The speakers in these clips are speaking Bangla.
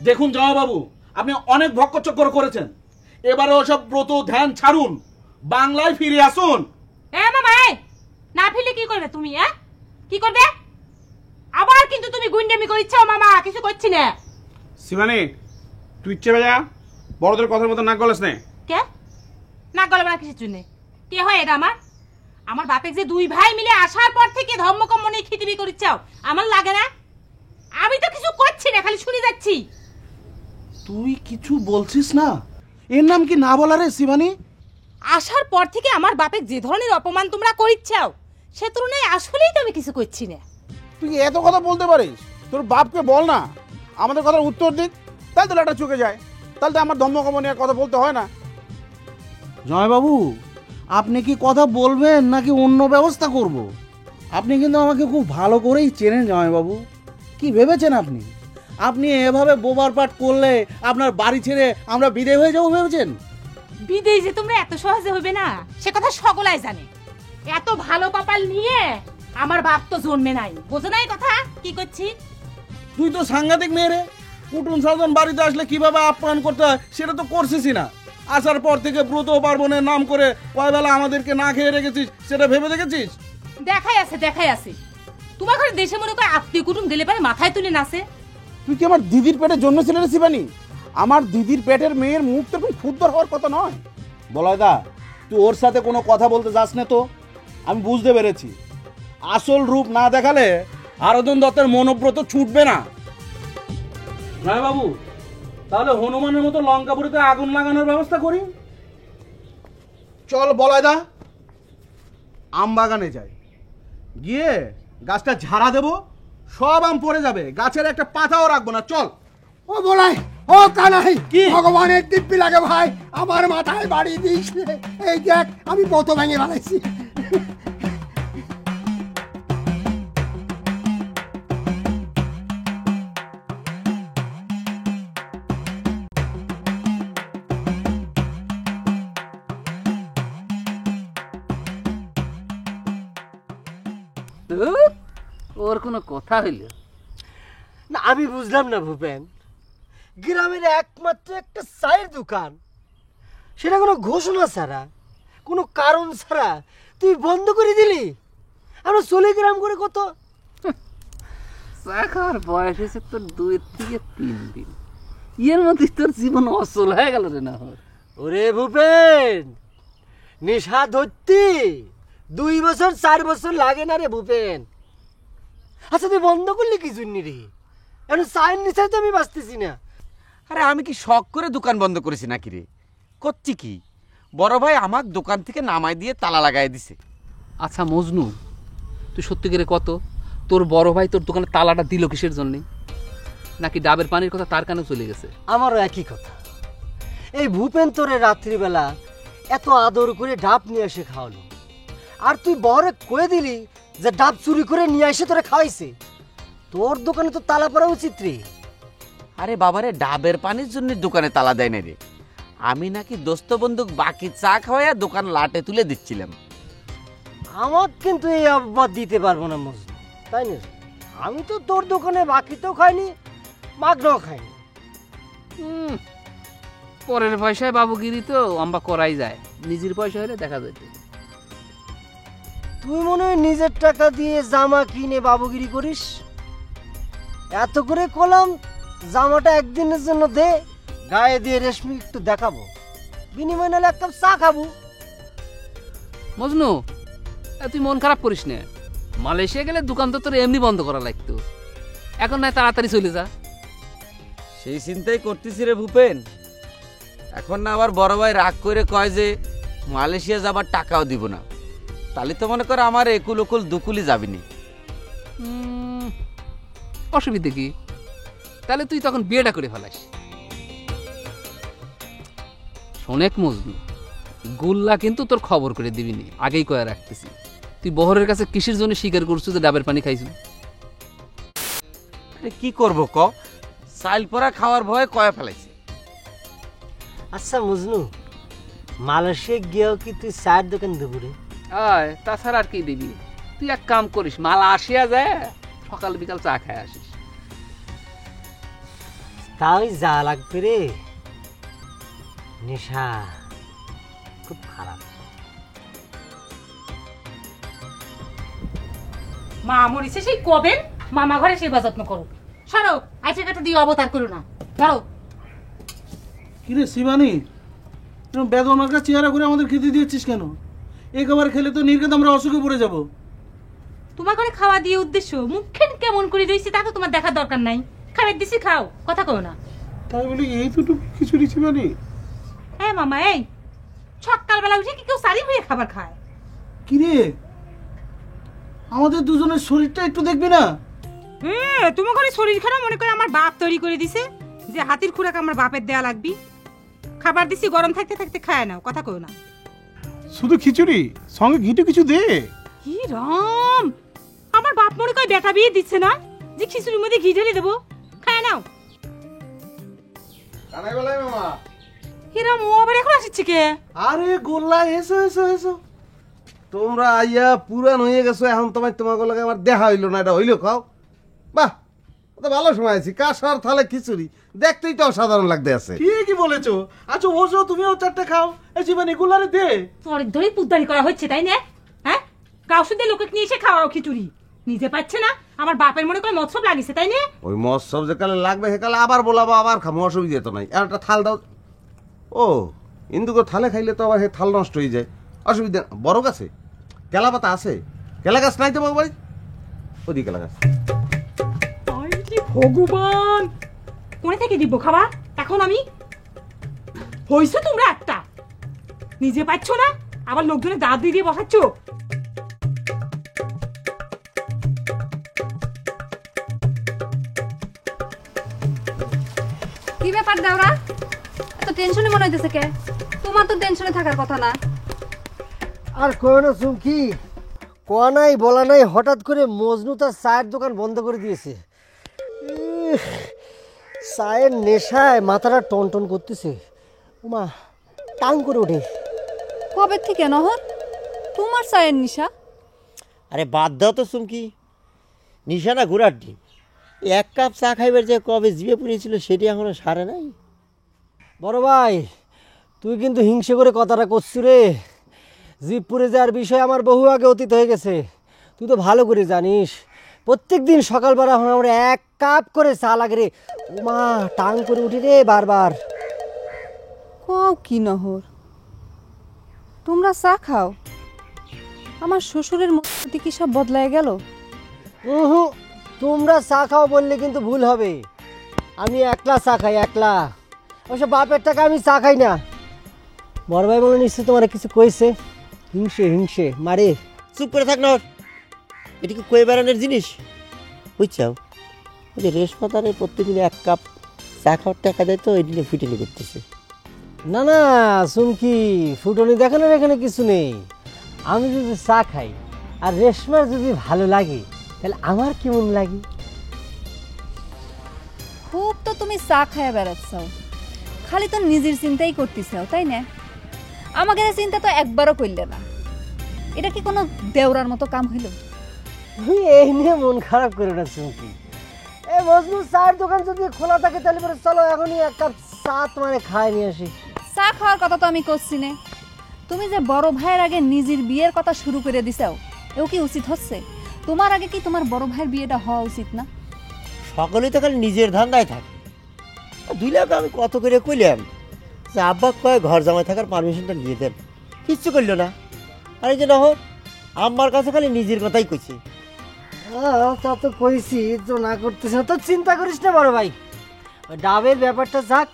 দেখুন জামাইবাবু, আপনি অনেক ভক্কচক্কর করেছেন, এবারে ওসব ব্রত ধ্যান ছাড়ুন, বাংলায় ফিরে আসুন। মামা না ফিরলে কি করবে তুমি? কি করবে আবার? কিন্তু তুমি গুন্ডামি করিচ্ছো মামা, কিছু করছি না। শিবানী, তুই ইচ্ছে যা, বড়দের কথার মতো নাক গলাস নে। কে নাক গলাবে না কিসের জন্য? কে হয় এটা আমার? আমার বাপে যে দুই ভাই মিলে আসার পর থেকে ধর্মকম মনে খিতিবি করিচ্ছাও, আমার লাগে না? আমি তো কিছু করছি না, খালি শুনে যাচ্ছি। তুই কিছু বলছিস না? এর নাম কি না বলা রে শিবানী? আসার পর থেকে আমার বাপে যে ধরনের অপমান তোমরা করিচ্ছাও, সে তুলনায় আসলেই তো আমি কিছু করছি না। তুই এত কথা বলতে পারিস? তোর বাপকে বল না আমাদের কথার উত্তর দিক, তাই তো লাটা চুকে যায়। তাহলে তো আমার ধর্মকম নিয়ে কথা বলতে হয় না। জামাইবাবু, আপনি কি কথা বলবেন নাকি অন্য ব্যবস্থা করব? আপনি কিন্তু আমাকে খুব ভালো করেই চেনেন জামাইবাবু। কি ভেবেছেন আপনি? আপনি এভাবে বোবার পাঠ করলে আপনার বাড়ি ছেড়ে আমরা বিদেয় হয়ে যাবো ভেবেছেন? বিদেয় যে তোমরা এত সহজে হবে না সে কথা সকলাই জানে। এত ভালো কপাল নিয়ে আমার বাপ তো জন্মে নাই, বোঝো নাই কথা কি করছি? তুই তো সাংঘাতিক মেয়ে রে। কুটুম স্বজন বাড়িতে আসলে কিভাবে আপ্যায়ন করতে হয় সেটা তো করছিসই না। আসার পর থেকে ব্রত পার্বণের নাম করে কয় বেলা আমাদেরকে না খেয়ে রেখেছিস সেটা ভেবে দেখেছিস? দেখাই আছে তোমার ঘরে দেশে মনে করে আত্মীয় কুটুম দিলে পারে মাথায় তুলে নাচে। তুই কি আমার দিদির পেটে জন্মেছিল রে শিবানী? আমার দিদির পেটের মেয়ের মুখ তো খুব ক্ষুদ্র হওয়ার কথা নয়। বলয়দা, তুই ওর সাথে কোনো কথা বলতে যাস না তো। আমি বুঝতে পেরেছি, আসল রূপ না দেখালে হারাধন দত্তের মনোব্রত ছুটবে না। হ্যাঁ বাবু, তাহলে হনুমানের মতো লঙ্কাপুরিতে আগুন লাগানোর ব্যবস্থা করি। চল বলয়দা, আম বাগানে যাই, গিয়ে গাছটা ঝাড়া দেবো, সব আম পড়ে যাবে, গাছের একটা পাতাও রাখবো না। চল। ও বলাই, ও কানাই, কি? ভগবানের দিব্যি লাগে ভাই, আমার মাথায় বাড়ি দিস। এই দেখ আমি কত ভেঙে ফেলাইছি। ওর কোনো কথা হইল না? আমি বুঝলাম না ভূপেন, গ্রামের একমাত্র একটা চায়ের দোকান, সেটা কোনো ঘোষণা ছাড়া, কোনো কারণ ছাড়া তুই বন্ধ করে দিলি। আমরা চলে গ্রাম করে কত চা খাওয়ার বয়স হয়েছে তোর 2 থেকে 3 দিন, এর মধ্যে তোর জীবন অচল হয়ে গেল রে। না ওরে ভূপেন, নেশা ধরতে 2 বছর 4 বছর লাগে না রে ভূপেন। আচ্ছা তুই বন্ধ করলি কি জন্য রে? এখন চায়ের নেশায় তো আমি বাঁচতেছি না। আরে আমি কি শখ করে দোকান বন্ধ করেছি নাকি রে? করছি কি, বড় ভাই আমার দোকান থেকে নামাই দিয়ে তালা লাগাই দিছে। আচ্ছা মজনু, তুই সত্যি করে কত, তোর বড় ভাই তোর দোকানে তালাটা দিল কিসের জন্যে? নাকি ডাবের পানির কথা তার কানে চলে গেছে? আমারও একই কথা। এই ভূপেন তোরে রাত্রিবেলা এত আদর করে ডাব নিয়ে এসে খাওয়ালো, আর তুই বড়ে কয়ে দিলি যে ডাব চুরি করে নিয়ে এসে তোরে খাওয়াইছে। তোর দোকানে তো তালা পড়া উচিত রে। আরে বাবারে, ডাবের পানির জন্য দোকানে তালা দেয় না রে, আমি নাকি দোস্ত বন্ধুক বাকি চা খাওয়াইয়া দোকান লাটে তুলে দিচ্ছিলাম। আমার কিন্তু এই অপবাদ দিতে পারবো না মজনু, তাই না? আমি তো তোর দোকানে বাকিতেও খাইনি, মাগনাও খাইনি। পরের পয়সায় বাবুগিরি তো আমরা করাই যায়, নিজের পয়সা হলে দেখা যেত। তুই মনে হয় নিজের টাকা দিয়ে জামা কিনে বাবুগিরি করিস। এত করে কলাম জামাটা একদিনের জন্য দে, গায়ে দিয়ে রেশমি একটু দেখাবো, বিনিময় নাহলে এক কাপ চা খাবো। মজনু, তুই মন খারাপ করিস না, মালয়েশিয়া গেলে দোকান তো তোর এমনি বন্ধ করা লাগতো, এখন নয় তাড়াতাড়ি চলে যা। সেই চিন্তাই করতেছি রে ভূপেন। এখন না আবার বড় ভাই রাগ করে কয় যে মালয়েশিয়া যাবার টাকাও দিব না, তাহলে তো মনে করে আমার একুল উকুল দুকুলি যাবিনি। অসুবিধে কি? তাহলে তুই তখন বিয়েটা করে ফেলাস। শোনেক মজনু, গুল্লা কিন্তু তোর খবর করে দিবিনি, আগেই কয়ে রাখতেছি। তুই বহরের কাছে কিসের জন্য স্বীকার করছিস যে ডাবের পানি খাইছিস? কি করবো ক, চাইল পরা খাওয়ার ভয়ে কয়ে ফেলাইছে। আচ্ছা মজনু, মালয়েশিয়া গিয়েও কি তুই চায়ের দোকান দেবো রে? আয়, তাছাড়া আর কি দিবি? তুই এক কাম করিস, মাল আসিয়া যায় সকাল বিকাল চা খায় আসিস। তাই যা লাগবে রে, নেশা খুব খারাপ। মা মরিছে সেই কবে, মামা ঘরে সেবা যত্ন করো। সরো, আইসে কাটা দিয়ে অবতার করো না, ধরো। কিরে শিবানী, তুমি বেদনার কাছে চেহারা করে আমাদের খেতে দিয়েছিস কেন? এই খাবার খেলে তো নির্ঘাত আমরা অসুখে পড়ে যাব। তোমার ঘরে খাওয়া দিয়ে উদ্দেশ্য, মুখখান কেমন করে রয়েছে তা তো তোমার দেখার দরকার নাই। খাবার দিছি, খাও, কথা কও না। তাই বলি এই দুটো খিচুড়ি শিবানী? হ্যাঁ মামা, এই সকালবেলা উঠে কি কেউ সারি হয়ে খাবার খায়? কিরে, আমাদের দুজনের শরীরটা একটু দেখবি না? তোমার ঘরে শরীর খারাপ মনে করে আমার বাপ তৈরি করে দিছে যে হাতির খুরাক আমার বাপের দেয়া লাগবি। খাবার দিছি, গরম থাকতে থাকতে খায় নাও, কথা কও না। শুধু খিচুড়ি, সঙ্গে ঘিটু কিছু দে। কি রাম, আমার বাপ মনে করে বেটা বিয়ে দিচ্ছে না যে খিচুড়ির মধ্যে ঘি ঢেলে দেবো, খায় নাও। কানাই বলাই মামা। হিরাম, ও আবার এখন আসছে কে? আরে গোল্লা, এসো এসো এসো। তোমরা আইয়া পুরান হয়ে গেছো, এখন তোমাকে লাগে আমার দেখা হইলো না, এটা হইলো খাও। বাহ, তো ভালো সময় আছি। কাঁসার থালে খিচুড়ি দেখতেই তো অসাধারণ লাগতে আছে। ঠিকই বলেছো। আচ্ছা বসো, তুমিও চারটে খাও। এই শিবানী, গুলারে দে। তোর ধরে পুদ্দারি করা হচ্ছে তাই না? হ্যাঁ, গাউসুদের লোকে নিয়ে এসে খাওয়াও খিচুড়ি, নিজে পাচ্ছে না। আমার বাপের মনে করে মৎসব লাগিছে তাই না? ওই মৎসব যে কালে লাগবে সেকালে আবার বলাবো, আবার খামো, অসুবিধা তো নাই। আর একটা থাল দাও। ও ইন্দুকে থালে খাইলে তো আবার সে থাল নষ্ট হয়ে যায়, অসুবিধা। বড় গাছে কেলা পাতা আছে? কেলা গাছ নাই তোমার বাড়ি? ওদি কেলা গাছ। ভগবান, কোনে থেকে দিব খাবার এখন আমি? হইছো তোমরা একটা, নিজে পাচ্ছ না, আবার লোকজনের দাঁত দিয়ে দিয়ে বসাচ্ছ। কি ব্যাপার দাওরা, এত টেনশনে মনে হইতেছে কে? তোমার তো টেনশনে থাকার কথা না। আর কয় না চুমকি, কোয়া নাই বলা নাই, হঠাৎ করে মজনু তার চায়ের দোকান বন্ধ করে দিয়েছে। চায়ের নেশায় মাথাটা টন টন করতেছে, ওমা টাং করে ওঠে। কবে থেকে নহর তোমার চায়ের নিশা? আরে বাদ দাও তো চুমকি, নিশানা ঘোরার ডিম। এক কাপ চা খাইবার যে কবে জিভে পুড়িয়েছিল সেটি এখনো সারে নাই। বড় ভাই, তুই কিন্তু হিংসে করে কথাটা করছু রে। জিভ পুড়ে যাওয়ার বিষয় আমার বহু আগে অতীত হয়ে গেছে, তুই তো ভালো করে জানিস। প্রত্যেক দিন সকালবেলা এখন আমরা এক কাপ করে চা লাগে রে, ওমা টাং করে উঠি রে বারবার। কও কি নহর, তোমরা চা খাও? আমার শ্বশুরের মধ্যে কি সব বদলায় গেল? তোমরা চা খাও বললে কিন্তু ভুল হবে। আমি একলা চা খাই, একলা। অবশ্য বাপের টাকা আমি চা খাই না। বড় ভাই বলে নিশ্চয় তোমার কিছু কইছে, হিংসে হিংসে মারে। চুপ করে থাক না, এটি কি কয়ে বেড়ানোর জিনিস বুঝছাও? ওই যে রেশমাতারে প্রত্যেকদিন এক কাপ চা খাওয়ার টাকা দেয় তো, এদিনে ফিটেলি করতেছে। না না চুমকি, ফুটনি দেখানোর এখানে কিছু নেই। আমি যদি চা খাই আর রেশমার যদি ভালো লাগে তাহলে আমার কেমন লাগে? খুব তো তুমি চা খাইয়া বেড়াচ্ছ, খালি তো নিজের চিন্তাই করতেছ তাই না? আমাকে চিন্তা তো একবারও করলে না। এটা কি কোনো দেওরার মতো কাম হইল? এই নিয়ে মন খারাপ করে না চুমকি। এই মজনু চায়ের দোকান যদি খোলা থাকে তাহলে পরে চলো এখনই এক কাপ চা তোমার খাই নিয়ে আসি। চা খাওয়ার কথা তো আমি করছি না। তুমি যে বড় ভাইয়ের আগে নিজের বিয়ের কথা শুরু করে দিছাও, এও কি উচিত হচ্ছে? তোমার আগে কি তোমার বড় ভাইয়ের বিয়েটা হওয়া উচিত না? সকলেই তো খালি নিজের ধান্দায় থাকে। 2 লাখ আমি কত করে কইলাম যে আব্বা কয় ঘর জামাই থাকার পারমিশনটা নিয়ে দেন, কিচ্ছু করলো না। আর এই যে নহর আম্মার কাছে খালি নিজের কথাই কইছে। তা তো কইছি তো, না করতেছ তো চিন্তা করিস না বড় ভাই। ওই ডাবের ব্যাপারটা যাক,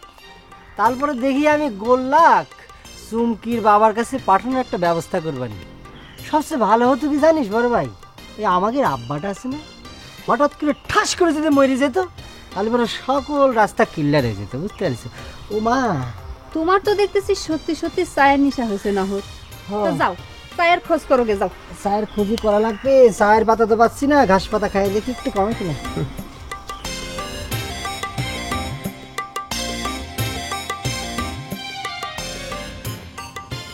তারপরে দেখি আমি গোল্লাক চুমকির বাবার কাছে পাঠানোর একটা ব্যবস্থা করবানি। সবচেয়ে ভালো হতো কি জানিস বড় ভাই, এই আমাদের আব্বাটা আছে না, হঠাৎ করে ঠাস করে যদি মরে যেত তাহলে পরে সকল রাস্তা কিল্লার হয়ে যেত, বুঝতে পারছো? ও মা, তোমার তো দেখতেছি সত্যি সত্যি চায়ের নিশা হয়েছে নহর। তো যাও চায়ের খোঁজ করো গে, যাও। চায়ের খোঁজই করা লাগবে। চায়ের পাতা তো পাচ্ছি না, ঘাস পাতা খাই দেখি একটু কমে কিনা।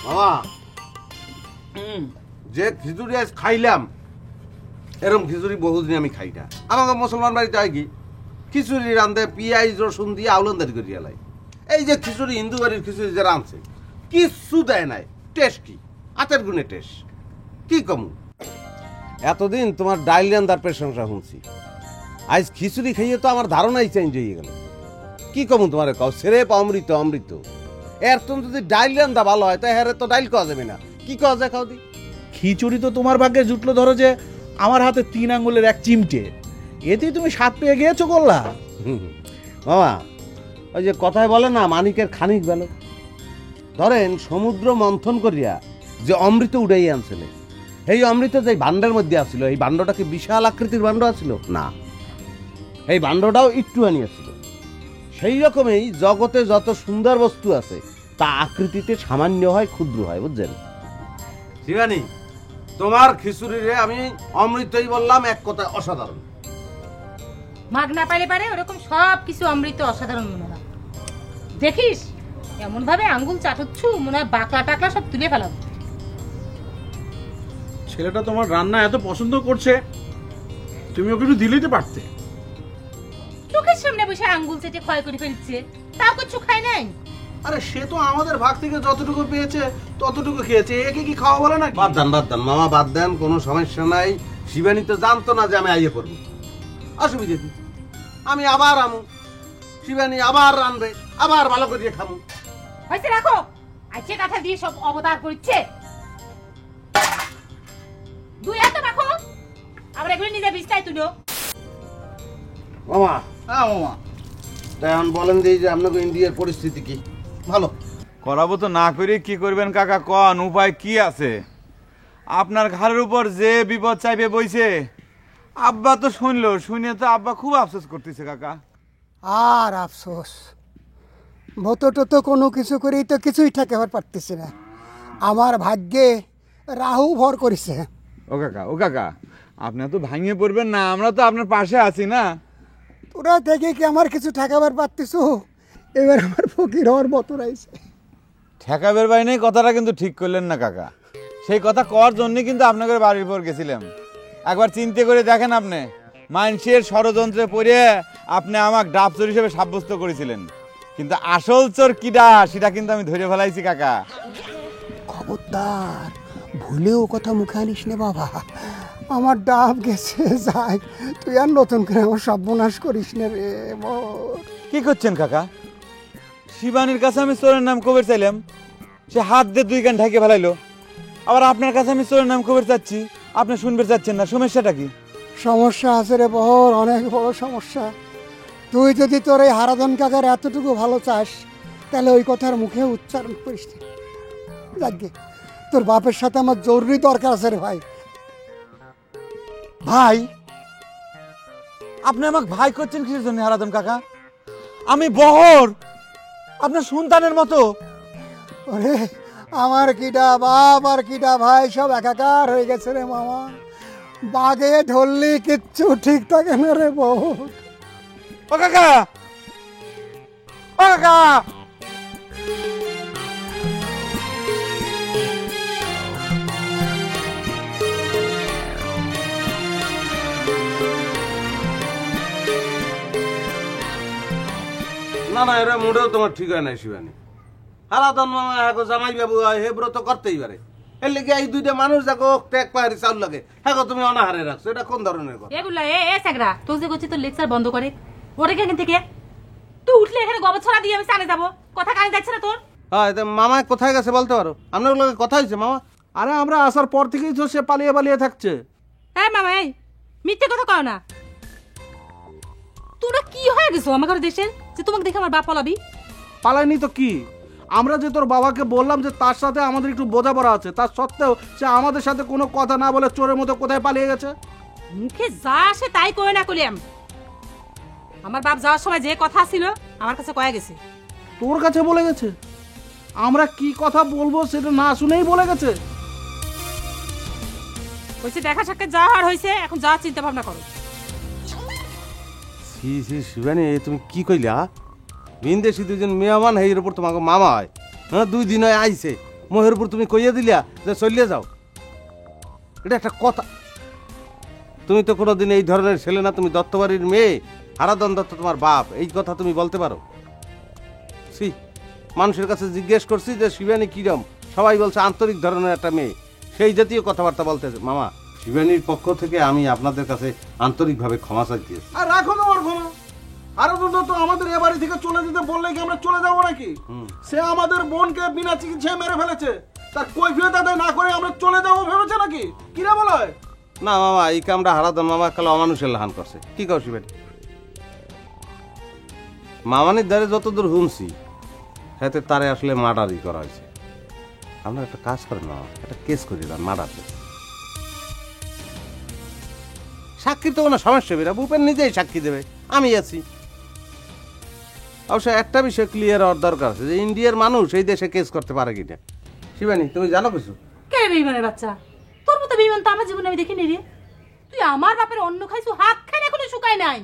মামা, যে খিচুড়ি আজ খাইলাম এরকম খিচুড়ি বহুদিন আমি খাই না। আমাকে মুসলমান বাড়িতে হয় কি খিচুড়ি রান্ধে পেঁয়াজ রসুন দিয়ে আউলন্দারি করে এলাই। এই যে খিচুড়ি হিন্দু বাড়ির খিচুড়ি যে রাঁধছে কিচ্ছু দেয় নাই, টেস্ট কি আতের গুণে টেস্ট কি কমু। এতদিন তোমার ডাইল রান্ধার প্রশংসা শুনছি, আজ খিচুড়ি খাইয়ে তো আমার ধারণাই চেঞ্জ হয়ে গেল। কি কমু তোমার কাউ সেরে অমৃত অমৃত। এর তুমি যদি ডাইল রান্ধা ভালো হয় তাই হ্যাঁ তো ডাইল খাওয়া যাবে না, কি খাওয়া যায় খাও দি। খিচুড়ি তো তোমার ভাগ্যে জুটলো ধরো যে আমার হাতে 3 আঙ্গুলের এক চিমটে, এতেই তুমি স্বাদ পেয়ে গিয়েছো করলা। মামা ওই যে কথায় বলে না মানিকের খানিক বেল, ধরেন সমুদ্র মন্থন করিয়া যে অমৃত উড়াই আনছিল, এই অমৃত যে ভাণ্ডার মধ্যে আসছিল, এই ভাণ্ডটা কি বিশাল আকৃতির ভাণ্ড আছিল না, এই ভাণ্ডটাও একটু আনিয়াছিল। সেই রকমই জগতে যত সুন্দর বস্তু আছে তা আকৃতিতে সামান্য হয়, ক্ষুদ্র হয়, বুঝছেন শিবানী? তোমার খিচুড়িরে আমি অমৃতই বললাম, এক কথায় অসাধারণ। মাগ না পাইলে পারে ওরকম সব কিছু অমৃত অসাধারণ মনে হয়। দেখিস এমন ভাবে আঙ্গুল চাটুচ্ছু মনে হয় বাকলা টাকলা সব তুলে ফেলাবো। ছেলেটা তোমার রান্না এত পছন্দ করছে, তুমি ওকে একটু দিলেই তো পারতে। চোখের সামনে বসে আঙ্গুল চেটে ক্ষয় করে ফেলছে, তাও কিছু খায় নাই। আরে সে তো আমাদের ভাগ থেকে যতটুকু পেয়েছে ততটুকু খেয়েছে, একে কি খাওয়া বলে না? বাদ দেন মামা, বাদ দেন, কোনো সমস্যা নাই। শিবানী তো জানতো না যে আমি আইয়ে করবো, অসুবিধা কি? আমি আবার আমু, শিবানী আবার রানবে, আবার ভালো করে খামু। হয়েছে রাখো, আজকে কথা দিয়ে সব অবতার করছে। দুই হাতে রাখো, আবার এগুলো নিজে বিস্তায় তুলো। মামা হ্যাঁ মামা, তাই এখন বলেন যে আপনাকে ইন্ডিয়ার পরিস্থিতি কি? ভালো করাবো তো না করে কি করবেন কাকা, কন উপায় কি আছে? আপনার ঘরের উপর যে বিপদ চাইবে বইছে, আব্বা তো শুনলো, শুনে তো আব্বা খুব আফসোস করতেছে কাকা। আর আফসোস ভোটো তো কোনো কিছু করেই তো কিছুই ঠেকাবার পারতেছি না। আমার ভাগ্যে রাহু ভর করেছে। ও কাকা আপনি তো ভাঙিয়ে পড়বেন না, আমরা তো আপনার পাশে আছি না। তোরা থেকে কি আমার কিছু ঠেকাবার পারতিস? এবার আমার ফকির হওয়ার বতর আইছে। ঠেকাবের বাইনে কথাটা কিন্তু ঠিক করলেন না কাকা, সেই কথা কর জন্যই কিন্তু আপনাদের বাড়ির পর গেছিলাম। একবার চিন্তা করে দেখেন, আপনি মানুষের ষড়যন্ত্রে পড়ে আপনি আমাকে ডাব চোর হিসেবে সাব্যস্ত করেছিলেন, কিন্তু আসল চোর কিডা সেটা কিন্তু আমি ধরে ফেলাইছি কাকা। খবরদার ভুলেও কথা মুখে আনিস নে বাবা, আমার ডাব গেছে যাই, তুই আর নতুন করে আমার সর্বনাশ করিস না রে। কি করছেন কাকা? শিবানীর কাছে আমি চোরের নাম কবে চাইলাম, সে হাত দিয়ে 2 কান ঢাকে ফেলাইলো। আবার আপনার কাছে আমি চোরের নাম কবে চাচ্ছি, আপনি শুনবে চাচ্ছেন না, সমস্যাটা কি? সমস্যা আছে রে বহর, অনেক বড় সমস্যা। তুই যদি তোর এই হারাধন কাকার এতটুকু ভালো চাস তাহলে ওই কথার মুখে উচ্চারণ করিস না। যাকে তোর বাপের সাথে আমার জরুরি দরকার আছে রে ভাই। ভাই? আপনি আমাকে ভাই করছেন কিসের জন্য হারাধন কাকা? আমি বহর আপনার সন্তানের মতো। ওরে আমার কিডা বাপ আর কিডা ভাই সব একাকার হয়ে গেছে রে মামা। বাগে ধরলি কিচ্ছু ঠিক থাকে না রে বউ। ও কাকা, ও কাকা, না না, এরা মোটেও তোমার ঠিক হয় না শিবানী। হারাধন মামা হ্যাঁ জামাই বাবু হয়, হে ব্রত করতেই পারে। এর লেগে এই 2টা মানুষ দেখো ট্যাগ পাহাড়ি চাউল লাগে, হ্যাঁ তুমি অনাহারে রাখছো, এটা কোন ধরনের কথা? এগুলা এ স্যাগরা তোর যে করছিস তোর লেকচার বন্ধ করে ওরে কেন থেকে তুই উঠলে এখানে গোবর ছড়া দিয়ে আমি সামনে যাবো, কথা কানে যাচ্ছে না তোর? হ্যাঁ মামা কোথায় গেছে বলতে পারো? আপনার লোকের কথা হয়েছে মামা? আরে আমরা আসার পর থেকেই তো সে পালিয়ে পালিয়ে থাকছে। হ্যাঁ মামা, এই মিথ্যে কথা কও না। তোরা কি হয়ে গেছো আমার ঘরে দেশের যে তোমাকে দেখে আমার বাপ পালাবি? পালায়নি তো কি, আমরা যে তোর বাবাকে বললাম যে তার সাথে আমাদের একটু বোঝাপড়া আছে, তার সত্ত্বেও সে আমাদের সাথে কোনো কথা না বলে চোরের মতো কোথায় পালিয়ে গেছে। মুখে যা আসে তাই কয়ে না কইলাম। আমার বাপ যাওয়ার সময় যে কথা ছিল আমার কাছে কয়ে গেছে। তোর কাছে বলে গেছে? আমরা কি কথা বলবো সেটা না শুনেই বলে গেছে? হয়েছে দেখা সাক্ষাৎ যা হওয়ার হয়েছে, এখন যা চিন্তা ভাবনা করো। সি সি শিবানী, তুমি কি কইলা? বিন্দেশি 2জন মেহমান এর উপর তোমাকে মামা হয়, হ্যাঁ 2 দিন হয় আইছে, মোহের উপর তুমি কইয়া দিলা যে চলিয়ে যাও, এটা একটা কথা? তুমি তো কোনোদিন এই ধরনের ছেলে না, তুমি দত্তবাড়ির মেয়ে, হারাধন দত্ত তোমার বাপ, এই কথা তুমি বলতে পারো? সি, মানুষের কাছে জিজ্ঞেস করছি যে শিবানী কিরম, সবাই বলছে আন্তরিক ধরনের একটা মেয়ে, সেই জাতীয় কথাবার্তা বলতেছে। মামা, শিবানীর পক্ষ থেকে আমি আপনাদের কাছে আন্তরিকভাবে ক্ষমা চাইতেছি। আর রাখো তোমার ক্ষমা। হারাধন দত্ত আমাদের এ বাড়ি থেকে চলে যেতে বললে কি আমরা চলে যাবো নাকি? সে আমাদের বোনকে বিনা চিকিৎসায় মেরে ফেলেছে, তার কৈফিয়ত আদায় না করে আমরা চলে যাবো ভেবেছে নাকি? কিরা বলা হয়? না মামা, এই কামটা হারাধন মামা কালে অমানুষের লাহান করছে। কি কও শিবানী? মামানির দ্বারে যতদূর শুনছি, হাতে তারে আসলে মার্ডারই করা হয়েছে। আপনার একটা কাজ করেন না, একটা কেস করে দেন মার্ডার কেস। সাক্ষী তো কোনো সমস্যা হবে না, ভূপেন নিজেই সাক্ষী দেবে, আমি আছি। অবশ্য একটা বিষয় ক্লিয়ার হওয়ার দরকার আছে যে ইন্ডিয়ার মানুষ এই দেশে কেস করতে পারে কিনা। শিবানী, তুমি জানো কিছু? কে বেইমানের বাচ্চা? তোর মতো বেইমান তো আমার জীবনে আমি দেখিনি রে। তুই আমার বাপের অন্ন খাইছু, হাত খাই এখনো শুকায় নাই।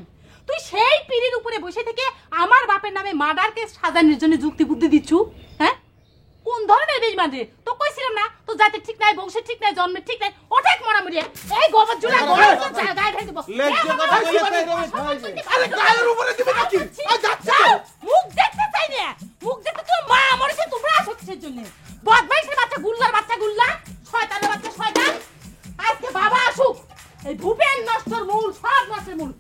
তুই সেই পিড়ির উপরে বসে থেকে আমার বাপের নামে মার্ডার কেস সাজানোর জন্য যুক্তি বুদ্ধি দিচ্ছু। হ্যাঁ, কোন ধরনের বেইমান রে? তো কইছিলাম না তো জাতের ঠিক নাই, বংশের ঠিক নাই, জন্মের ঠিক নাই, ওটাক মরা মরিয়া এই গোবর জুলা গোবর গায়ে ঢেলে দেব। আরে গায়ের উপরে দিবে নাকি? আ যাচ্ছে তো। মুখ দেখতে চাই না, মুখ দেখতে তোর মা মরেছে তোমরা আসছের জন্য। বদমাইশের বাচ্চা, গুল্লার বাচ্চা গুল্লা, শয়তানের বাচ্চা শয়তান। আজকে বাবা আসুক, এই ভূপেন নষ্টর মূল, সব নষ্টের মূল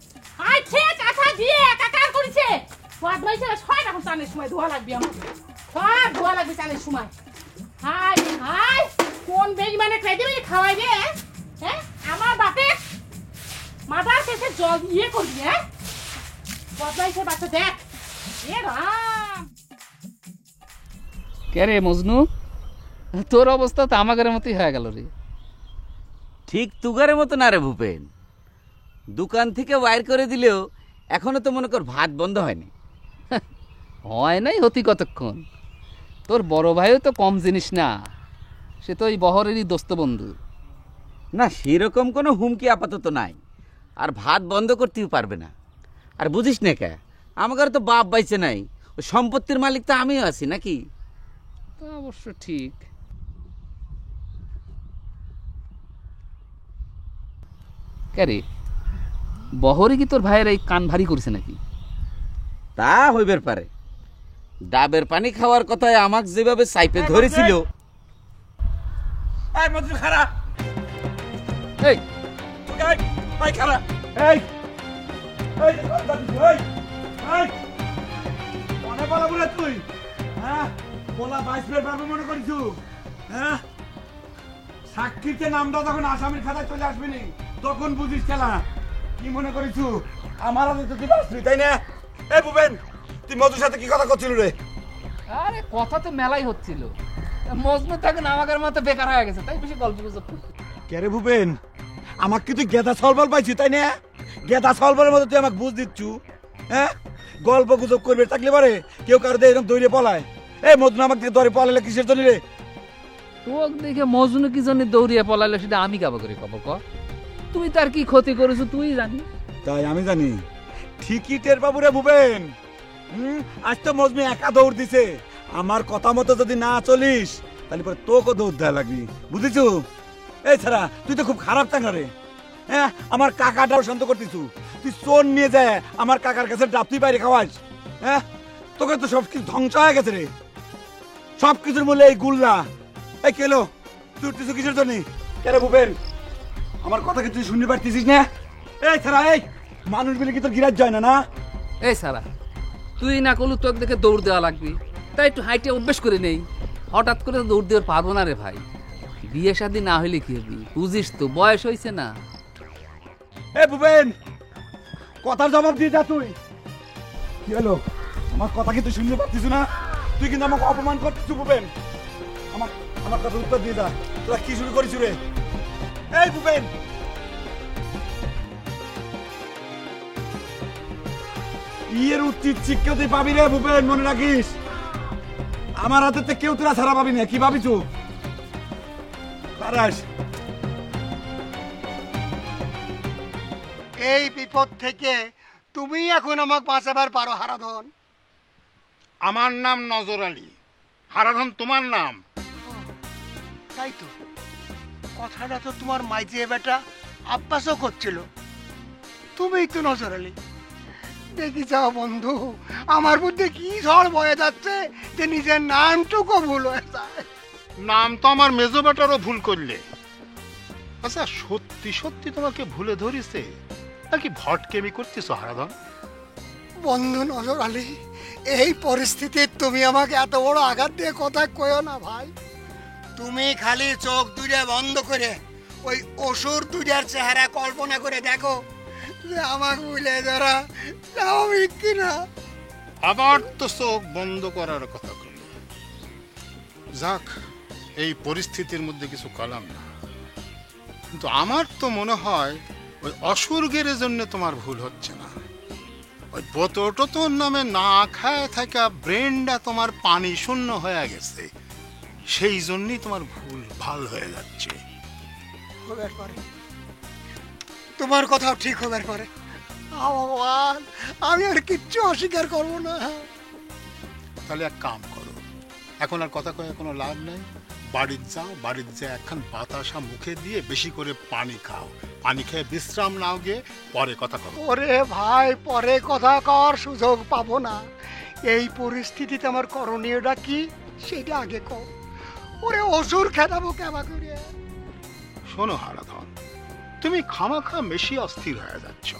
আইছে কাঁথা দিয়ে একাকার করেছে। বদমাইশের ছয় এখন চানের সময় ধোয়া লাগবে, আমার সব ধোয়া লাগবে চানের সময়। হাই হাই, কোন বেইমানে ক্রেডিট খাওয়াই রে? হ্যাঁ, আমার বাপে মাদার কেসে জল ইয়ে করবি? হ্যাঁ, বদমাইশের বাচ্চা দেখ। এ রাম, কে রে মজনু, তোর অবস্থা তো আমাদের মতোই হয়ে গেল রে। ঠিক তুগারের মতো না রে ভূপেন, দোকান থেকে বাইর করে দিলেও এখনো তো মনে কর ভাত বন্ধ হয়নি। হয় নাই হতি কতক্ষণ। তোর বড় ভাইও তো কম জিনিস না, সে তো ওই বহরেরই দোস্ত বন্ধু। না, সেরকম কোনো হুমকি আপাতত নাই, আর ভাত বন্ধ করতেও পারবে না। আর বুঝিস না কে, আমার তো বাপ বাইছে নাই, ওই সম্পত্তির মালিক তো আমিও আছি নাকি? তা অবশ্য ঠিক। ক্যারে, বহরে কি তোর ভাইয়ের এই কান ভারী করছে নাকি? তা হইবার পারে। ডাবের পানি খাওয়ার কথায় আমাকে যেভাবে সাইপে ধরেছিল। এই মজনু খারা, এই এই খারা, এই এই এই এই মনে বলা বলে তুই, হ্যাঁ বলা 22 মিনিট পারবে মনে করিছু? হ্যাঁ, সাক্ষীতে নামটা যখন আসামির খাতায় চলে আসবি নি তখন বুঝিস খেলা। কি মনে করিছু আমার আগে তো তুই আসবি, তাই না? এই ভূপেন, তুই মধুর সাথে কি কথা করছিল রে? আরে কথা তো মেলাই হচ্ছিল, মজনু তখন আমাদের মতো বেকার হয়ে গেছে, তাই বেশি গল্প গুজব করছে। কে রে ভূপেন, আমাকে তুই গেদা সলবল পাইছি তাই না? গেদা সলবলের মতো তুই আমাকে বুঝ দিচ্ছু। হ্যাঁ, গল্প গুজব করবে থাকলে পারে কেউ কারো দিয়ে এরকম দৌড়ে পলায়। এই মজনু আমাকে দিয়ে দৌড়ে পলাইলে কিসের জন্য রে? তোক দেখে মজনু কি জন্য দৌড়িয়ে পলাইলো সেটা আমি কাবা করে কব ক? তুই তার কি ক্ষতি করেছো তুই জানি। তাই আমি জানি ঠিকই টের পাবো রে ভূপেন। আজ তো মজনু একা দৌড় দিছে, আমার কথা মতো যদি না চলিস তাহলে পরে তোকে দৌড় দেওয়া লাগবি, বুঝেছু? এই ছাড়া তুই তো খুব খারাপ টাকা রে। হ্যাঁ, আমার কাকাটাও শান্ত করতেছু, তুই চোর নিয়ে যায় আমার কাকার কাছে ডাব তুই বাইরে খাওয়াস। হ্যাঁ, তোকে তো সব কিছু ধ্বংস হয়ে গেছে রে, সব কিছুর মূল্যে এই গুল্লা। এই কেলো তুই উঠতেছু কিসের জন্য? কেন ভূপেন, আমার কথা কি তুই শুনতে পারতেছিস না? এই ছাড়া, এই মানুষ বলে কি তোর গিরাজ যায় না? না এই সারা, তুই না করলু তোকে দেখে দৌড় দেওয়া লাগবি, তাই একটু হাইটে অভ্যেস করে নেই। হঠাৎ করে তো দৌড় দেওয়ার পারবো না রে ভাই, বিয়ে শাদী না হইলে কি হবি, বুঝিস তো বয়স হয়েছে না। এই ভূপেন, কথার জবাব দিয়ে যা। তুই কি হলো, আমার কথা কি তুই শুনতে পারতিস না? তুই কিন্তু আমাকে অপমান করছিস ভূপেন। আমার কথা উত্তর দিয়ে যা, তোরা কি শুরু করিস রে? এই ভূপেন, বিয়ের উচিত শিক্ষা তুই পাবি রে ভূপেন, মনে রাখিস। আমার হাতে কেউ তোরা ছাড়া পাবি না, কি ভাবিস? পারাস এই বিপদ থেকে তুমি এখন আমাকে বাঁচাবার পারো হারাধন। আমার নাম নজর আলী, হারাধন তোমার নাম। তাই তো, কথাটা তো তোমার মাইজে বেটা আব্বাসও করছিল, তুমিই তো নজর আলী। দেখি যাও বন্ধু, আমার মধ্যে কি ঝড় বয়ে যাচ্ছে যে নিজের নামটুকু ভুল হয়ে যায়। নাম তো আমার মেজো বেটারও ভুল করলে। আচ্ছা, সত্যি সত্যি তোমাকে ভুলে ধরিছে নাকি ভটকেমি করতেছ হারাধন? বন্ধু নজর আলী, এই পরিস্থিতিতে তুমি আমাকে এত বড় আঘাত দিয়ে কথা কইও না ভাই। তুমি খালি চোখ দুইটা বন্ধ করে ওই অসুর দুইটার চেহারা কল্পনা করে দেখো যে আমাকে বুঝলে যারা স্বাভাবিক কিনা। আবার তো চোখ বন্ধ করার কথা কই। যাক, এই পরিস্থিতির মধ্যে কিছু কলাম না, কিন্তু আমার তো মনে হয় ওই অসুরগের জন্য তোমার ভুল হচ্ছে না। ওই বোতটোর নামে না খায় থাকা ব্রেনটা তোমার পানি শূন্য হয়ে গেছে, সেই জন্যই তোমার ভুল ভাল হয়ে যাচ্ছে। হবার পরে তোমার কথাও ঠিক হবার পরে ভগবান, আমি আর কিচ্ছু অস্বীকার করবো না। তাহলে এক কাম করো, এখন আর কথা কয়ে কোনো লাভ নেই। বাড়ির যাও, বাড়ির যা একখান বাতাসা মুখে দিয়ে বেশি করে পানি খাও। পানি খেয়ে বিশ্রাম নাও, গিয়ে পরে কথা কও। ওরে ভাই, পরে কথা কর সুযোগ পাবো না। এই পরিস্থিতিতে আমার করণীয়টা কি সেটা আগে কও। ওরে অসুর খেদাবো কেমা করে? শোনো হারাধন, তুমি খামাখা বেশি অস্থির হয়ে যাচ্ছ।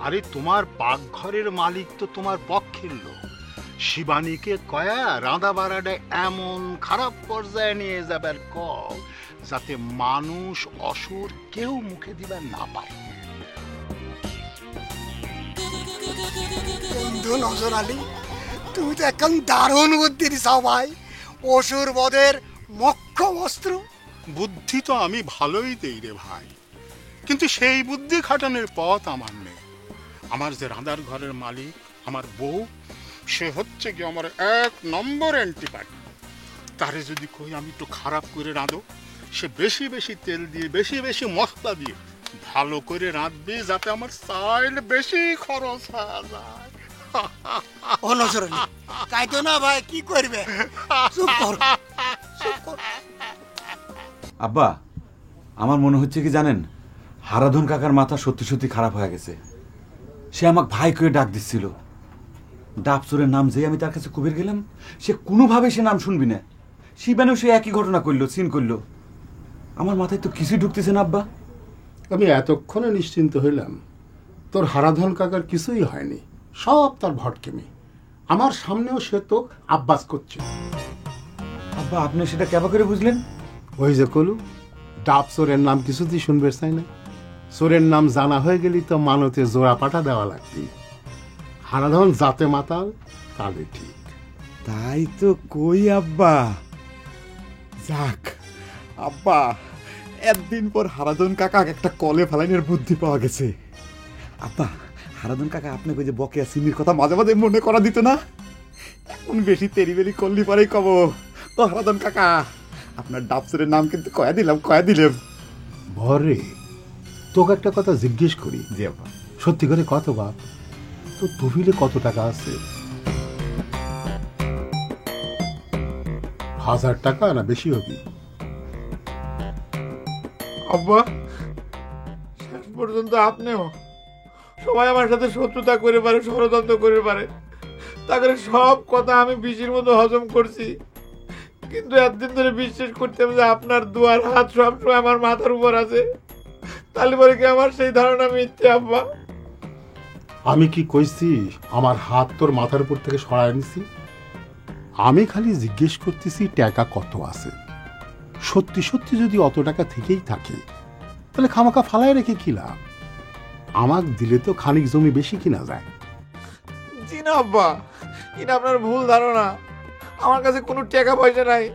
আরে তোমার পাকঘরের মালিক তো তোমার পক্ষের লোক। শিবানীকে কয়া রাঁধা বাড়াটা এমন খারাপ পর্যায়ে নিয়ে যাবার কও যাতে মানুষ অসুর কেউ মুখে দিবার না পায়। বন্ধু নজর আলী, তুমি তো এখন দারুণ বুদ্ধি দিছাও ভাই। অসুর বদের মক্ষম অস্ত্র। বুদ্ধি তো আমি ভালোই দেই রে ভাই, কিন্তু সেই বুদ্ধি খাটানোর পথ আমার নেই। আমার যে রাঁধার ঘরের মালিক, আমার বউ, সে হচ্ছে কি আমার 1 নম্বর অ্যান্টিবায়োটিক। তারে যদি কই আমি একটু খারাপ করে রাঁধো, সে বেশি বেশি তেল দিয়ে বেশি বেশি মশলা দিয়ে ভালো করে রাঁধবে যাতে আমার চাইল বেশি খরচ হয়ে যায়। ও নজর আলী, তাই তো না ভাই, কি করবে? চুপ কর, চুপ কর। আব্বা, আমার মনে হচ্ছে কি জানেন, হারাধন কাকার মাথা সত্যি সত্যি খারাপ হয়ে গেছে। সে আমাকে ভাই করে ডাক দিচ্ছিল। ডাবসুরের নাম যেই আমি তার কাছে কুবের গেলাম, সে কোনোভাবে সে নাম শুনবি না। শিবানেও সে একই ঘটনা করলো, সিন করলো। আমার মাথায় তো কিছুই ঢুকতেছে না আব্বা। আমি এতক্ষণে নিশ্চিন্ত হইলাম তোর হারাধন কাকার কিছুই হয়নি, সব তার ভটকেমি। আমার সামনেও সে তো আব্বাস করছে। আব্বা, আপনি সেটা কেবা করে বুঝলেন? ওই যে কলু, ডাব চোরের নাম কিছুতেই শুনবে চাই না। চোরের নাম জানা হয়ে গেলি তো মানতে জোড়া পাঠা দেওয়া লাগবে। হারাধন জাতে মাতাল, তাহলে ঠিক। তাই তো কই আব্বা। যাক আব্বা, একদিন পর হারাধন কাকা একটা কলে ফেলাইনের বুদ্ধি পাওয়া গেছে। আব্বা, হারাধন কাকা আপনাকে ওই যে বকেয়া সিমির কথা মাঝে মাঝে মনে করা দিত না? এখন বেশি তেরিবেলি করলি পরেই কব, তো হারাধন কাকা আপনার ডাবসুরের নাম কিন্তু কয়া দিলাম। ভরে তোকে একটা কথা জিজ্ঞেস করি। জি আব্বা। সত্যি করে কত বাপ, তো তহবিলে কত টাকা আছে? 1000 টাকা না বেশি হবে? আব্বা, শেষ পর্যন্ত আপনিও সবাই আমার সাথে শত্রুতা করে পারে, ষড়যন্ত্র করে পারে, তাদের সব কথা আমি বিষের মতো হজম করছি। কিন্তু একদিন ধরে বিশ্বাস করতাম যে আপনার দুয়ার হাত সবসময় আমার মাথার উপর আছে। তাহলে পরে কি আমার সেই ধারণা মিথ্যে আব্বা? আমি কি কইছি আমার হাত তোর মাথার উপর থেকে সরায় নিছি? আমি খালি জিজ্ঞেস করতেছি টাকা কত আছে। সত্যি সত্যি যদি অত টাকা থেকেই থাকে, তাহলে খামাখা ফালায় রেখে কি লাভ? আমাক দিলে তো খানিক জমি বেশি কিনা যায়। জি না আব্বা, এটা আপনার ভুল ধারণা। আমার কাছে কোনো টাকা পয়সা নাই।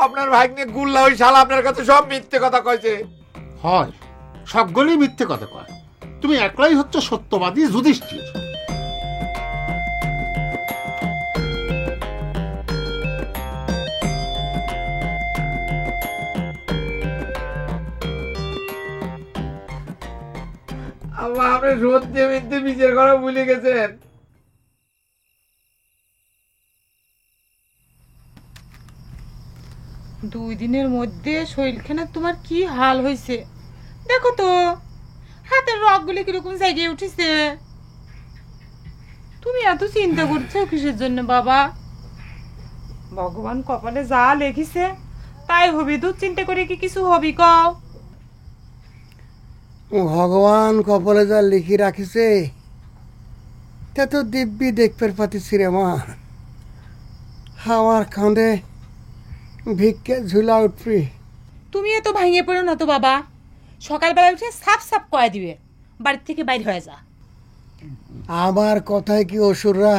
আপনার ভাগ্নে গুল্লা ওই শালা আপনার কাছে সব মিথ্যে কথা কইছে। হয়, সবগুলোই মিথ্যে কথা কয়। তুমি একলাই হচ্ছে সত্যবাদী যুধিষ্ঠির। আব্বা, আপনি সত্যি মিথ্যে বিচার করা ভুলে গেছেন। 2 দিনের মধ্যে শরীরখানা তোমার কি হাল হয়েছে? দেখো তো হাতের রগগুলি কিরকম জায়গায় উঠেছে। তুমি এত চিন্তা করছো কিসের জন্য বাবা? ভগবান কপালে যা লেখিছে তাই হবি। তুই চিন্তা করে কি কিছু হবি কও? ভগবান কপালে যা লিখি রাখিছে তা তো দিব্যি দেখতে পাতিছি রে মা। আমার কাঁধে ভিক্ষে ঝুলা উঠবি। তুমি এত ভাঙিয়ে পড়ো না তো বাবা। সকালবেলা উঠে সাপ সাপ কয়ে দিবে বাড়ির থেকে বাইরে হয়ে যা। আমার কথায় কি অসুররা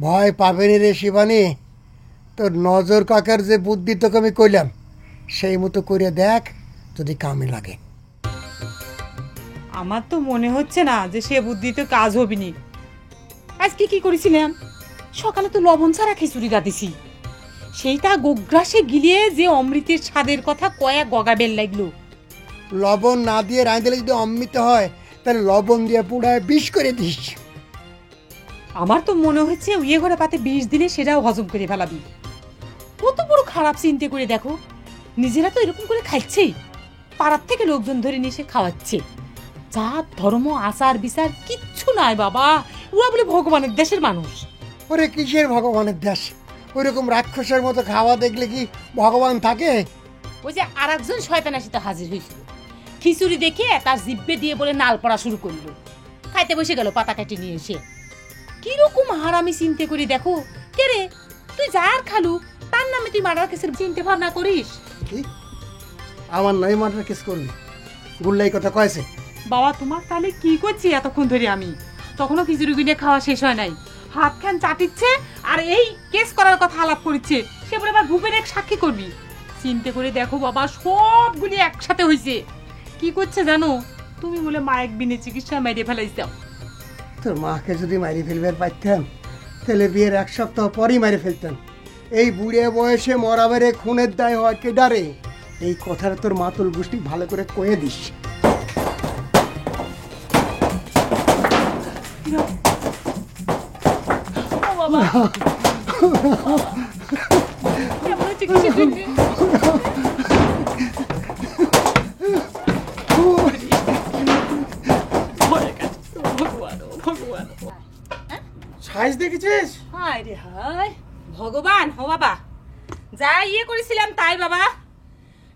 ভয় পাবেনি রে শিবানী? তোর নজর কাকার যে বুদ্ধি তোকে আমি কইলাম সেই মতো করে দেখ, যদি কামে লাগে। আমার তো মনে হচ্ছে না যে সে বুদ্ধিতে কাজ হবিনি। আজকে কি করেছিলাম? সকালে তো লবণ ছাড়া খিচুড়ি রাঁধেছি, সেইটা গোগ্রাসে গিলিয়ে যে অমৃতের স্বাদের কথা কয়া গগা বেল লাগলো। লবণ না দিয়ে রাঁধলে যদি অমৃত হয় তাহলে লবণ দিয়ে পুড়ায় বিষ করে দিস। আমার তো মনে হচ্ছে ইয়ে ঘরে পাতে বিষ দিলে সেটাও হজম করে ফেলাবি। কত বড় খারাপ চিন্তা করে দেখো। নিজেরা তো এরকম করে খাচ্ছেই, পাড়ার থেকে লোকজন ধরে নিয়ে এসে খাওয়াচ্ছে। জাত ধর্ম আচার বিচার কিচ্ছু নাই বাবা। ওরা বলে ভগবানের দেশের মানুষ। ওরে কিসের ভগবানের দেশ? ওইরকম রাক্ষসের মতো খাওয়া দেখলে কি ভগবান থাকে? ওই যে আর একজন শয়তান এসে হাজির হয়েছিল, খিচুড়ি দেখে তার জিব্বে দিয়ে বলে নাল পড়া শুরু করলো। খাইতে বসে গেল পাতা কাটি নিয়ে এসে। কিরকম হারামি চিন্তা করি দেখো। কে রে তুই যার খালু তার নামে তুই মার্ডার কেসের চিন্তা ভাবনা করিস? কি আমার নাই মার্ডার কেস করবি? গুল্লাই কথা কয়েছে বাবা। তোমার তাহলে কি করছি এতক্ষণ ধরে আমি? তখনও খিচুড়ি গুনে খাওয়া শেষ হয় নাই, হাত খান চাটিচ্ছে আর এই কেস করার কথা আলাপ করছে। সে বলে আবার ভূপের এক সাক্ষী করবি। চিন্তা করে দেখো বাবা, সবগুলি একসাথে হয়েছে। কি করছে জানো? তুমি বলে মায়ের বিনে চিকিৎসা মেরে ফেলাইছ। তোর মাকে যদি মারি ফেলবার পারতাম তাহলে বিয়ের এক সপ্তাহ পরই মারি ফেলতাম। এই বুড়ে বয়সে মরাবেরে খুনের দায় হয় কে ডারে? এই কথাটা তোর মাতুল গোষ্ঠী ভালো করে কয়ে দিস। সাইজ দেখেছিস? হায় রে হায় ভগবান। হো বাবা, যা ইয়ে করেছিলাম তাই বাবা।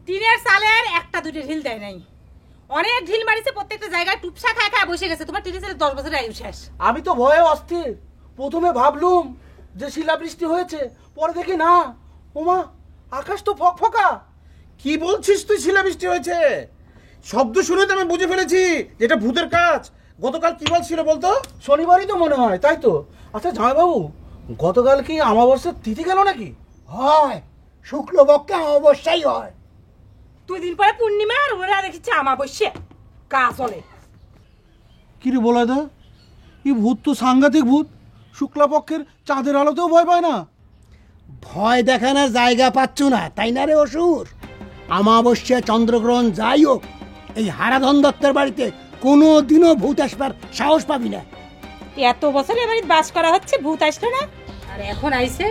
টিনের চালের একটা দুটো ঢিল দেয় নাই, অনেক ঢিল মারিছে। প্রত্যেকটা জায়গায় টুপসা খায় খায় বসে গেছে। তোমার টিনের চালের 10 বছরের আয়ু শেষ। আমি তো ভয়ে অস্থির। প্রথমে ভাবলুম যে শিলাবৃষ্টি হয়েছে, পরে দেখি না, ওমা আকাশ তো ফকফকা। কি বলছিস তুই? শিলাবৃষ্টি হয়েছে? শব্দ শুনে তো আমি বুঝে ফেলেছি এটা ভূতের কাজ। গতকাল কি বলছিল বলতো? শনিবারই তো মনে হয়, তাই তো? আচ্ছা জামাইবাবু, গতকাল কি অমাবস্যার তিথি গেল নাকি? হয়, শুক্লপক্ষে অমাবস্যাই হয়। 2 দিন পরে পূর্ণিমা আর ওরা দেখেছে আমাবস্যা। কা চলে কি রে বলাই দা, এই ভূত তো সাংঘাতিক ভূত। শুক্লাপক্ষের চাঁদের আলোতেও ভয় পায় না। ভয় দেখানোর জায়গা পাচ্ছ না তাই না রে অসুর? অমাবস্যা চন্দ্রগ্রহণ যাই হোক, এই হারাধন দত্তের বাড়িতে কোনো দিনও ভূত আসবার সাহস পাবি না। এত বছর এবারে বাস করা হচ্ছে, ভূত আসলো না, আর এখন আইছে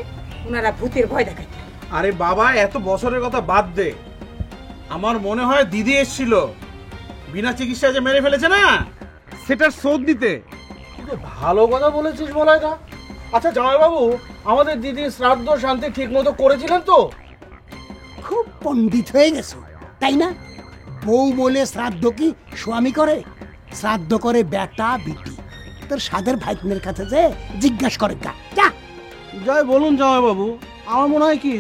ওনারা ভূতের ভয় দেখায়। আরে বাবা, এত বছরের কথা বাদ দে। আমার মনে হয় দিদি এসেছিল, বিনা চিকিৎসায় যে মেরে ফেলেছে না, সেটার শোধ দিতে। ভালো কথা বলেছিস বলাই দা। আচ্ছা জামাইবাবু, আমাদের দিদি শ্রাদ্ধ শান্তি ঠিক মতো করেছিলেন তো? খুব পণ্ডিত হয়ে গেছো তাই না? বউ বলে শ্রাদ্ধ কি স্বামী করে? শ্রাদ্ধ করে বেটা বিটি। তোর সাদের ভাইনের কাছে যে জিজ্ঞাসা করে যা। যাই বলুন জামাইবাবু, আমার মনে হয় কি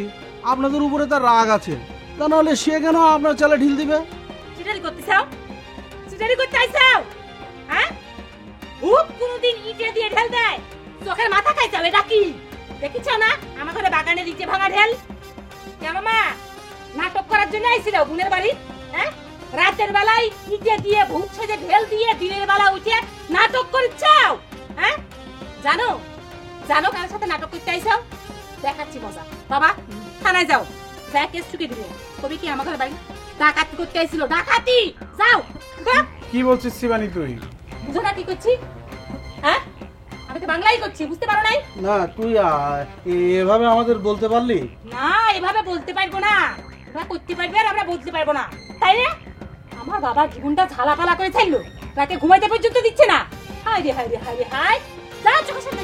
আপনাদের উপরে তার রাগ আছে, তা নাহলে সে কেন আপনার চালে ঢিল দিবে? চিটারি করতে চাও? চিটারি করতে আইছাও? হ্যাঁ, ভূত কোনদিন ইটে দিয়ে ঢেল দেয়? চোখের মাথা খাই যাবে নাকি? দেখিছ না আমার ঘরে বাগানের ইটে ভাঙা ঢেল? কেন মা নাটক করার জন্য আইছিল বোনের বাড়ি? হ্যাঁ, রাতের বেলায় ইটে দিয়ে ভূত সেজে ঢেল দিয়ে দিনের বেলা উঠে নাটক করছাও? হ্যাঁ, জানো জানো কার সাথে নাটক করতে আইছাও? দেখাচ্ছি মজা। বাবা থানায় যাও, যা কেস চুকে দিবে। কবি কি আমার ঘরে বাড়ি ডাকাতি করতে আইছিল? ডাকাতি যাও। কি বলছিস শিবানী তুই? বুঝো না কি করছি? হ্যাঁ, আমি তো বাংলাই করছি, বুঝতে পারো নাই? না তুই এভাবে আমাদের বলতে পারলি না, এভাবে বলতে পারবো না। তোমরা করতে পারবে আর আমরা বলতে পারবো না, তাই না? আমার বাবার জীবনটা ঝালাপালা করে ছাড়লো, রাতে ঘুমাইতে পর্যন্ত দিচ্ছে না। হায় রে হায় রে হায় রে হায়, যা চোখের সামনে